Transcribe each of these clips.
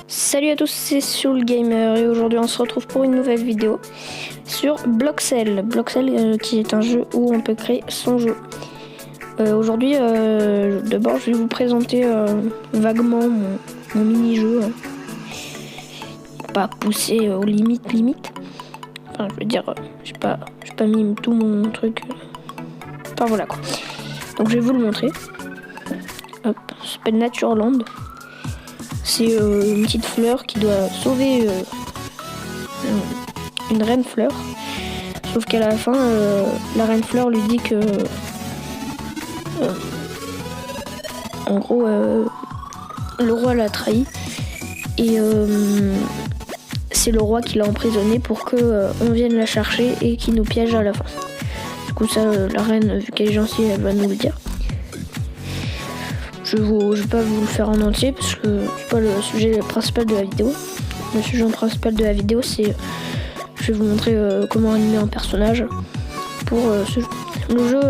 Salut à tous, c'est Soul Gamer et aujourd'hui on se retrouve pour une nouvelle vidéo sur Bloxel. Bloxel qui est un jeu où on peut créer son jeu. Aujourd'hui, d'abord je vais vous présenter vaguement mon mini-jeu. Pour pas pousser aux limites. Enfin, je veux dire, j'ai pas mis tout mon truc. Enfin voilà quoi. Donc je vais vous le montrer. Hop, ça s'appelle Natureland. C'est une petite fleur qui doit sauver une reine fleur. Sauf qu'à la fin, la reine fleur lui dit que en gros le roi l'a trahi et c'est le roi qui l'a emprisonnée pour que on vienne la chercher et qui nous piège à la fin. Du coup ça, la reine, vu qu'elle est gentille, elle va nous le dire. Je vais pas vous le faire en entier parce que c'est pas le sujet principal de la vidéo. Le sujet principal de la vidéo, c'est je vais vous montrer comment animer un personnage pour ce jeu. Le jeu,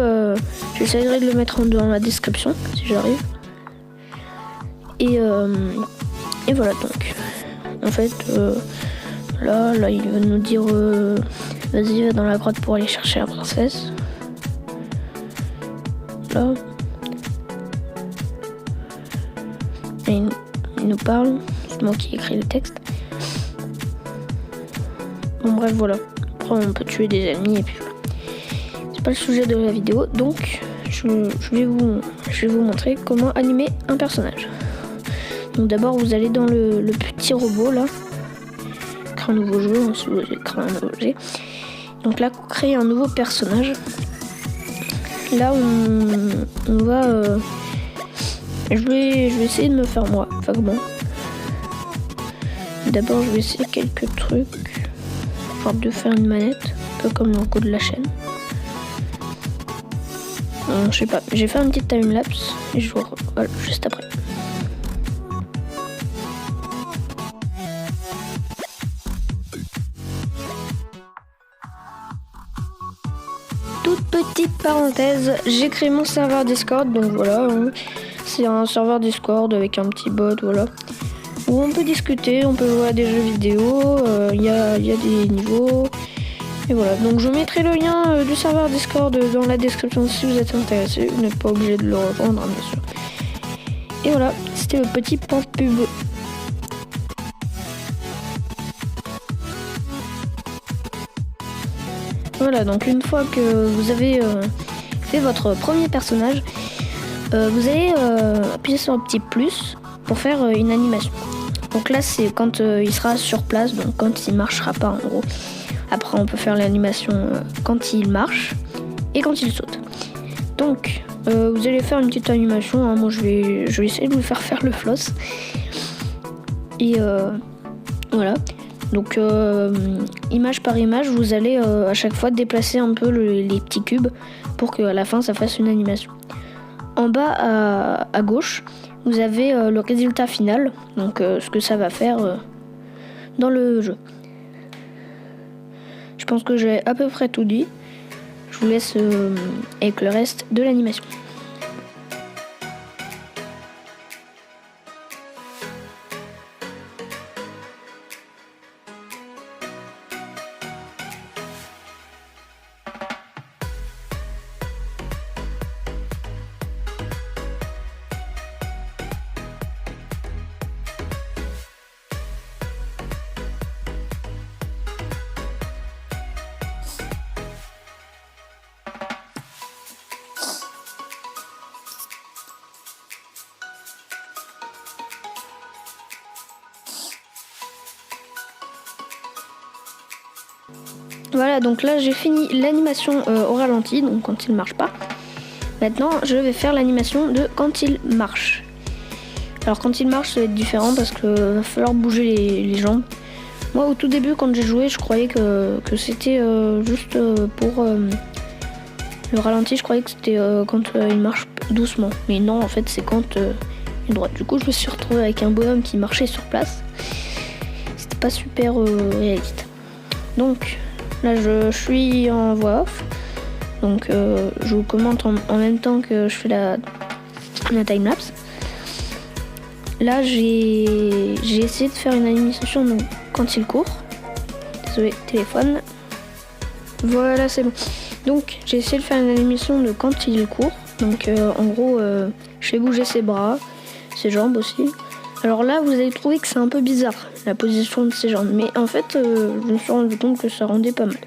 j'essaierai de le mettre dans la description si j'arrive. Et voilà, donc en fait là il va nous dire vas-y, va dans la grotte pour aller chercher la princesse. Là et il nous parle, c'est moi qui ai écrit le texte. Bon bref, voilà. Après on peut tuer des ennemis et puis voilà. C'est pas le sujet de la vidéo, donc je vais vous montrer comment animer un personnage. Donc d'abord vous allez dans le petit robot là, créer un nouveau jeu, si vous voulez créer un nouveau jeu. Donc là, créer un nouveau personnage. Là on va je vais essayer de me faire moi, vaguement. D'abord, je vais essayer quelques trucs. Genre de faire une manette, un peu comme le logo de la chaîne. Je sais pas, j'ai fait un petit timelapse et je vous revois juste après. Toute petite parenthèse, j'ai créé mon serveur Discord, donc voilà. C'est un serveur Discord avec un petit bot, voilà, où on peut discuter, on peut jouer à des jeux vidéo, il y a des niveaux, et voilà. Donc je mettrai le lien du serveur Discord dans la description si vous êtes intéressé. Vous n'êtes pas obligé de le rejoindre, bien sûr. Et voilà, c'était le petit pan pub. Voilà, donc une fois que vous avez fait votre premier personnage, vous allez appuyer sur un petit plus pour faire une animation. Donc là c'est quand il sera sur place, donc quand il marchera pas en gros. Après on peut faire l'animation quand il marche et quand il saute. Donc vous allez faire une petite animation, hein. Moi je vais essayer de vous faire le floss. Et voilà. Donc image par image, vous allez à chaque fois déplacer un peu les petits cubes pour qu'à la fin ça fasse une animation. En bas à gauche, vous avez le résultat final, donc ce que ça va faire dans le jeu. Je pense que j'ai à peu près tout dit. Je vous laisse avec le reste de l'animation. Voilà, donc là j'ai fini l'animation au ralenti, donc quand il marche pas. Maintenant je vais faire l'animation de quand il marche. Alors quand il marche ça va être différent parce que va falloir bouger les jambes. Moi au tout début quand j'ai joué je croyais que c'était juste pour le ralenti, je croyais que c'était quand il marche doucement. Mais non, en fait c'est quand il droit. Du coup je me suis retrouvée avec un bonhomme qui marchait sur place. C'était pas super réaliste. Donc là je suis en voix off, donc je vous commente en même temps que je fais la timelapse. Là, j'ai essayé de faire une animation donc, quand il court. Désolé, téléphone. Voilà, c'est bon. Donc, j'ai essayé de faire une animation de quand il court. Donc, en gros, je fais bouger ses bras, ses jambes aussi. Alors là, vous allez trouver que c'est un peu bizarre, la position de ses jambes. Mais en fait, je me suis rendu compte que ça rendait pas mal.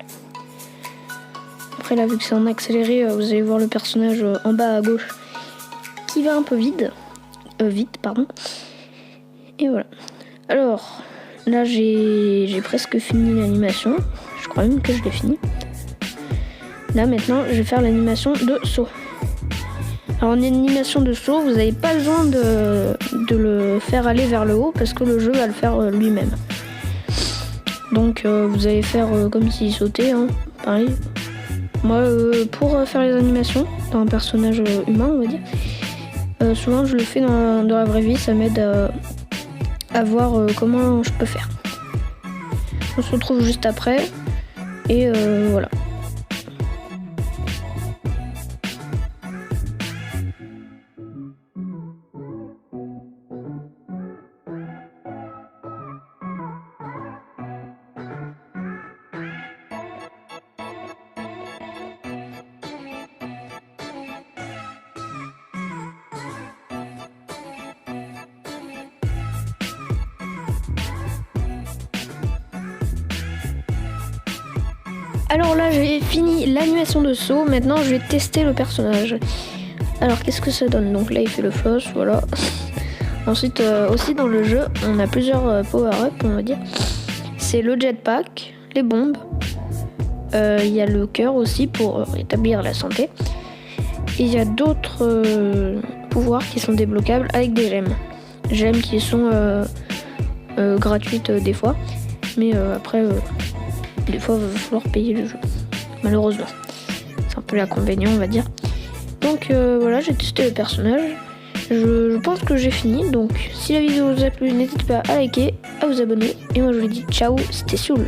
Après, là, vu que c'est en accéléré, vous allez voir le personnage en bas à gauche qui va un peu vite. Et voilà. Alors, là, j'ai presque fini l'animation. Je crois même que je l'ai fini. Là, maintenant, je vais faire l'animation de saut. Alors, en animation de saut, vous n'avez pas besoin de le faire aller vers le haut parce que le jeu va le faire lui-même. Donc, vous allez faire comme s'il sautait, hein, pareil. Moi, pour faire les animations d'un personnage humain, on va dire, souvent je le fais dans la vraie vie, ça m'aide à voir comment je peux faire. On se retrouve juste après, et voilà. Alors là, j'ai fini l'animation de saut. Maintenant, je vais tester le personnage. Alors, qu'est-ce que ça donne? Donc là, il fait le floss, voilà. Ensuite, aussi dans le jeu, on a plusieurs power-up, on va dire. C'est le jetpack, les bombes. Il y a le cœur aussi pour rétablir la santé. Et il y a d'autres pouvoirs qui sont débloquables avec des gemmes. Gemmes qui sont gratuites des fois. Mais après... des fois, il va falloir payer le jeu, malheureusement. C'est un peu l'inconvénient, on va dire. Donc voilà, j'ai testé le personnage. Je pense que j'ai fini. Donc si la vidéo vous a plu, n'hésitez pas à liker, à vous abonner. Et moi, je vous dis ciao, c'était Soul.